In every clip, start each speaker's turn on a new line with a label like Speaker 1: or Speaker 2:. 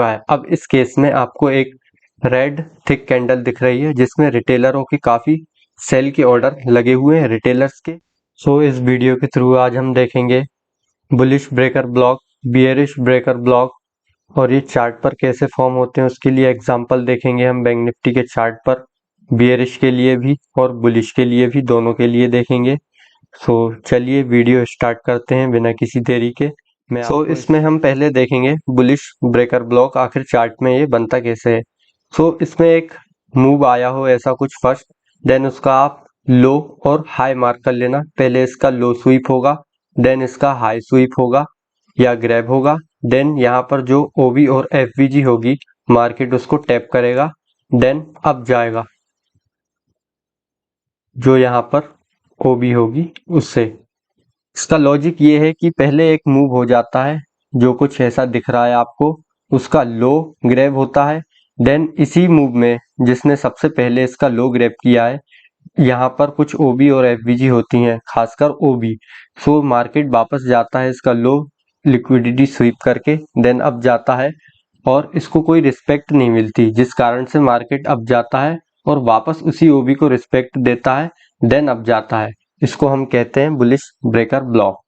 Speaker 1: चुका है। अब इस केस में आपको एक रेड थिक कैंडल दिख रही है जिसमें रिटेलरों के काफ़ी सेल के ऑर्डर लगे हुए हैं रिटेलर्स के। सो इस वीडियो के थ्रू आज हम देखेंगे bullish breaker block, bearish breaker block और ये चार्ट पर कैसे फॉर्म होते हैं उसके लिए एग्जांपल देखेंगे हम बैंक निफ्टी के चार्ट पर, बियरिश के लिए भी और बुलिश के लिए भी, दोनों के लिए देखेंगे। सो चलिए वीडियो स्टार्ट करते हैं बिना किसी देरी के। इसमें हम पहले देखेंगे बुलिश ब्रेकर ब्लॉक आखिर चार्ट में ये बनता कैसे है। इसमें एक मूव आया हो ऐसा कुछ फर्स्ट, देन उसका आप लो और हाई मार्क कर लेना। पहले इसका लो स्वीप होगा, देन इसका हाई स्वीप होगा या ग्रैब होगा, देन यहाँ पर जो ओबी और एफवीजी होगी मार्केट उसको टैप करेगा, देन अप जाएगा जो यहाँ पर ओबी होगी उससे। इसका लॉजिक ये है कि पहले एक मूव हो जाता है जो कुछ ऐसा दिख रहा है आपको, उसका लो ग्रैब होता है, देन इसी मूव में जिसने सबसे पहले इसका लो ग्रैब किया है यहाँ पर कुछ ओबी और एफवीजी होती हैं, खासकर ओबी। मार्केट वापस जाता है इसका लो लिक्विडिटी स्वीप करके, देन अप जाता है और इसको कोई रिस्पेक्ट नहीं मिलती, जिस कारण से मार्केट अप जाता है और वापस उसी ओबी को रिस्पेक्ट देता है, देन अप जाता है। इसको हम कहते हैं बुलिश ब्रेकर ब्लॉक।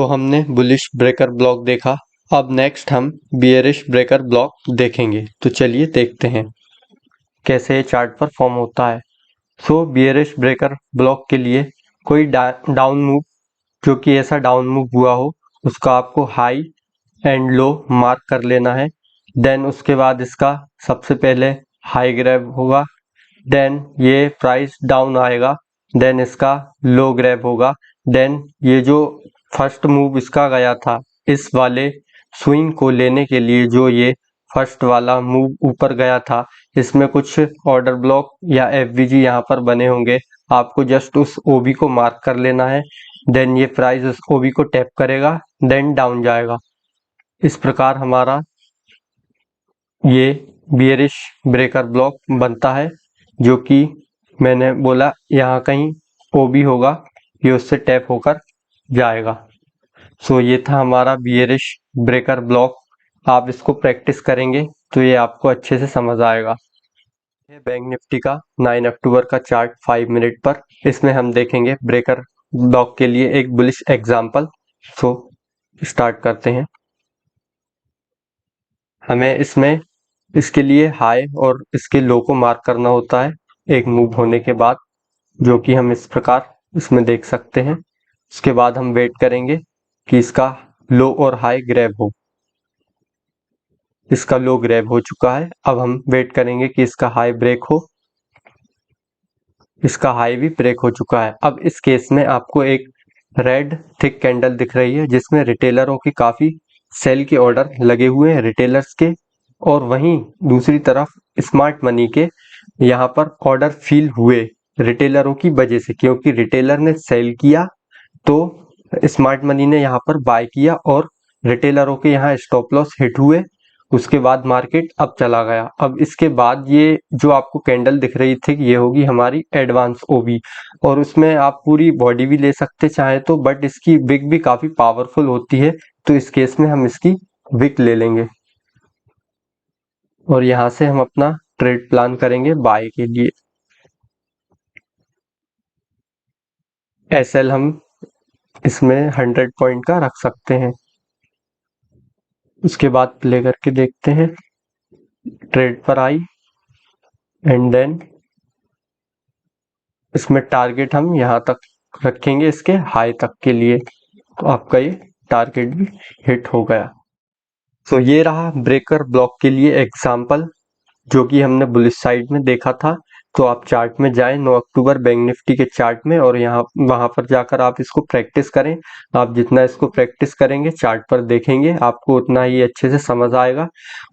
Speaker 1: हमने बुलिश ब्रेकर ब्लॉक देखा, अब नेक्स्ट हम बियरिश ब्रेकर ब्लॉक देखेंगे। तो चलिए देखते हैं कैसे ये चार्ट पर फॉर्म होता है। बियरिश ब्रेकर ब्लॉक के लिए कोई डाउन मूव, जो कि ऐसा डाउन मूव हुआ हो, उसका आपको हाई एंड लो मार्क कर लेना है। देन उसके बाद इसका सबसे पहले हाई ग्रैब होगा, देन ये प्राइस डाउन आएगा, देन इसका लो ग्रैब होगा, देन ये जो फर्स्ट मूव इसका गया था इस वाले स्विंग को लेने के लिए, जो ये फर्स्ट वाला मूव ऊपर गया था, इसमें कुछ ऑर्डर ब्लॉक या एफवीजी यहाँ पर बने होंगे, आपको जस्ट उस ओबी को मार्क कर लेना है, देन ये प्राइस उस ओबी को टैप करेगा, देन डाउन जाएगा। इस प्रकार हमारा ये बियरिश ब्रेकर ब्लॉक बनता है, जो कि मैंने बोला यहाँ कहीं ओबी होगा, ये उससे टैप होकर जाएगा। ये था हमारा बियरिश ब्रेकर ब्लॉक। आप इसको प्रैक्टिस करेंगे तो ये आपको अच्छे से समझ आएगा। बैंक निफ्टी का 9 अक्टूबर का चार्ट 5 मिनट पर, इसमें हम देखेंगे ब्रेकर ब्लॉक के लिए एक बुलिश एग्जांपल। स्टार्ट करते हैं। हमें इसमें इसके लिए हाई और इसके लो को मार्क करना होता है एक मूव होने के बाद, जो कि हम इस प्रकार इसमें देख सकते हैं। उसके बाद हम वेट करेंगे कि इसका लो और हाई ग्रैब हो। इसका लो ग्रैब हो चुका है, अब हम वेट करेंगे कि इसका हाई ब्रेक हो। इसका हाई भी ब्रेक हो चुका है। अब इस केस में आपको एक रेड थिक कैंडल दिख रही है जिसमें रिटेलरों के काफी सेल के ऑर्डर लगे हुए हैं रिटेलर्स के, और वहीं दूसरी तरफ स्मार्ट मनी के यहाँ पर ऑर्डर फील हुए रिटेलरों की वजह से, क्योंकि रिटेलर ने सेल किया तो स्मार्ट मनी ने यहाँ पर बाय किया और रिटेलरों के यहाँ स्टॉप लॉस हिट हुए। उसके बाद मार्केट अब चला गया। अब इसके बाद ये जो आपको कैंडल दिख रही थी ये होगी हमारी एडवांस ओबी, और उसमें आप पूरी बॉडी भी ले सकते चाहे तो, बट इसकी विक भी काफी पावरफुल होती है, तो इस केस में हम इसकी विक ले लेंगे और यहाँ से हम अपना ट्रेड प्लान करेंगे बाय के लिए। एसएल हम इसमें 100 पॉइंट का रख सकते हैं। उसके बाद प्ले करके देखते हैं। ट्रेड पर आई एंड देन इसमें टारगेट हम यहाँ तक रखेंगे इसके हाई तक के लिए, तो आपका ये टारगेट भी हिट हो गया। ये रहा ब्रेकर ब्लॉक के लिए एग्जाम्पल, जो कि हमने बुलिश साइड में देखा था। तो आप चार्ट में जाएं 9 अक्टूबर बैंक निफ्टी के चार्ट में, और यहाँ वहां पर जाकर आप इसको प्रैक्टिस करें। आप जितना इसको प्रैक्टिस करेंगे चार्ट पर देखेंगे आपको उतना ही अच्छे से समझ आएगा।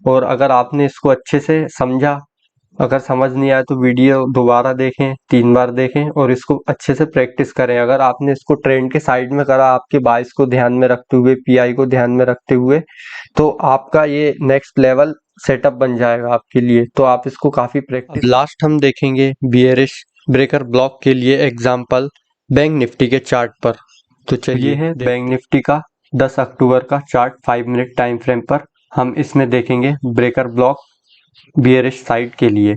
Speaker 1: और अगर आपने इसको अच्छे से समझा, अगर समझ नहीं आया तो वीडियो दोबारा देखें, 3 बार देखें और इसको अच्छे से प्रैक्टिस करें। अगर आपने इसको ट्रेंड के साइड में करा आपके बाइस को ध्यान में रखते हुए, पीआई को ध्यान में रखते हुए, तो आपका ये नेक्स्ट लेवल सेटअप बन जाएगा आपके लिए। तो आप इसको काफी प्रैक्टिस। लास्ट हम देखेंगे बियरिश ब्रेकर ब्लॉक के लिए एग्जांपल बैंक निफ्टी के चार्ट पर। तो चलिए है बैंक निफ्टी का 10 अक्टूबर का चार्ट 5 मिनट टाइम फ्रेम पर। हम इसमें देखेंगे ब्रेकर ब्लॉक बियरिश साइड के लिए।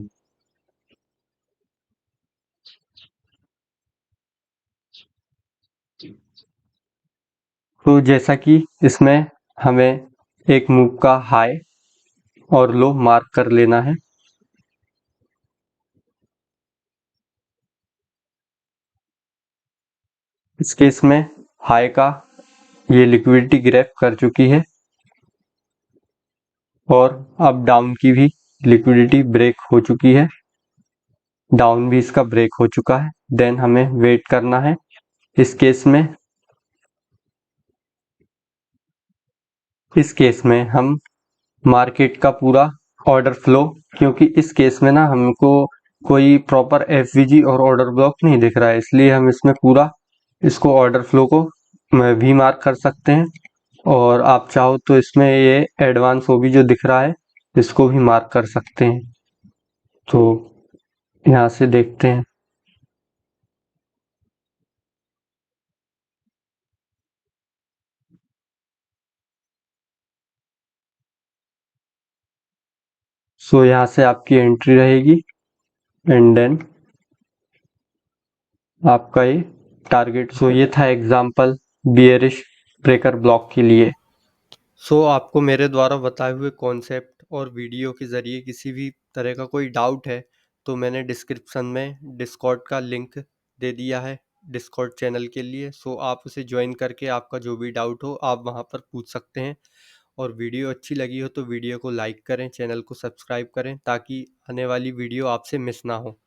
Speaker 1: तो जैसा कि इसमें हमें एक मूव का हाई और लो मार्क कर लेना है। इस केस में हाई का ये लिक्विडिटी ग्रैब कर चुकी है और अब डाउन की भी लिक्विडिटी ब्रेक हो चुकी है, डाउन भी इसका ब्रेक हो चुका है। देन हमें वेट करना है। इस केस में हम मार्केट का पूरा ऑर्डर फ्लो, क्योंकि इस केस में ना हमको कोई प्रॉपर एफवीजी और ऑर्डर ब्लॉक नहीं दिख रहा है, इसलिए हम इसमें पूरा इसको ऑर्डर फ्लो को भी मार्क कर सकते हैं। और आप चाहो तो इसमें ये एडवांस ओबी जो दिख रहा है इसको भी मार्क कर सकते हैं। तो यहाँ से देखते हैं। सो यहाँ से आपकी एंट्री रहेगी एंड देन आपका ये टारगेट। सो ये था एग्जांपल बियरिश ब्रेकर ब्लॉक के लिए। सो आपको मेरे द्वारा बताए हुए कॉन्सेप्ट और वीडियो के ज़रिए किसी भी तरह का कोई डाउट है तो मैंने डिस्क्रिप्शन में डिस्कॉर्ड का लिंक दे दिया है डिस्कॉर्ड चैनल के लिए। सो आप उसे ज्वाइन करके आपका जो भी डाउट हो आप वहाँ पर पूछ सकते हैं। और वीडियो अच्छी लगी हो तो वीडियो को लाइक करें, चैनल को सब्सक्राइब करें ताकि आने वाली वीडियो आपसे मिस ना हो।